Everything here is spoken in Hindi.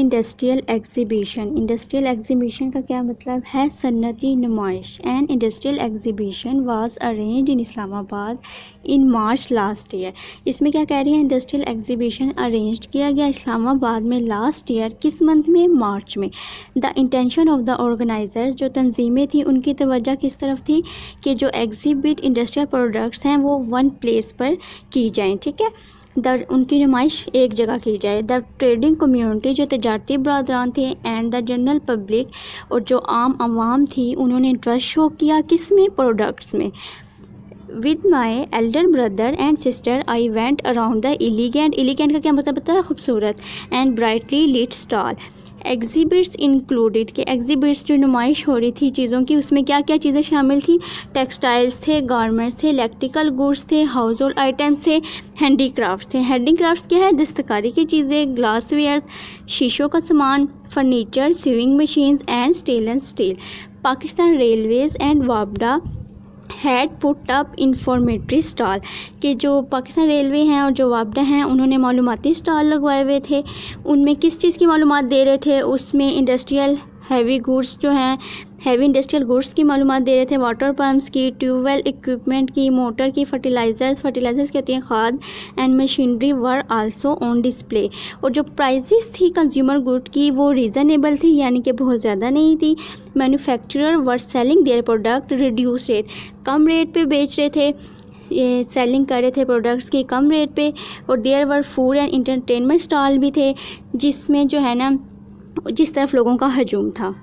Industrial exhibition. इंडस्ट्रियल एग्जीबिशन का क्या मतलब है? सन्नती नुमाइश। And industrial exhibition was arranged in Islamabad in March last year. इसमें क्या कह रही है? इंडस्ट्रियल एग्जीबिशन अरेंज किया गया इस्लामाबाद में लास्ट ईयर, किस मंथ में? मार्च में। The intention of the organisers, जो तंजीमें थी उनकी तवज्जो किस तरफ थी कि जो एग्जिबिट इंडस्ट्रियल प्रोडक्ट्स हैं वो वन प्लेस पर की जाएँ, ठीक है, उनकी नुमाइश एक जगह की जाए। द ट्रेडिंग कम्युनिटी, जो तजारती बरदरान थे, एंड द जनरल पब्लिक, और जो आम आवाम थी, उन्होंने इंटरेस्ट शो किया किस में? प्रोडक्ट्स में। With my elder brother and sister I went around the elegant का क्या मतलब होता है? खूबसूरत। And brightly lit stall. Exhibits included, के एग्जिबिट्स जो नुमाइश हो रही थी चीज़ों की, उसमें क्या क्या चीज़ें शामिल थी? टेक्सटाइल्स थे, गारमेंट्स थे, इलेक्ट्रिकल गुड्स थे, हाउस होल्ड आइटम्स थे, हैंडीक्राफ्ट्स थे। हैंडीक्राफ्ट्स क्या है? दस्तकारी की चीज़ें, ग्लासवेयर्स, शीशों का सामान, furniture, sewing machines and stainless steel. Pakistan Railways and वापडा had put up informatory stall, कि जो पाकिस्तान रेलवे हैं और जो वापडा हैं उन्होंने मालूमाती स्टॉल लगवाए हुए थे। उनमें किस चीज़ की मालूमात दे रहे थे? उसमें इंडस्ट्रियल हैवी गुड्स जो हैं, हैवी इंडस्ट्रियल गुड्स की मालूमात दे रहे थे, वाटर पम्प्स की, ट्यूबवेल इक्विपमेंट की, मोटर की, फर्टिलाइज़र्स की होती हैं खाद, and machinery were also on display. और जो प्राइसेस थी कंज्यूमर गुड की वो रीज़नेबल थी, यानी कि बहुत ज़्यादा नहीं थी। Manufacturer were selling their product reduce rate, come rate पे बेच रहे थे, ये सेलिंग कर रहे थे प्रोडक्ट्स की कम रेट पे। और there were food and entertainment stall भी थे, जिसमें जो है ना जिस तरफ लोगों का हजूम था।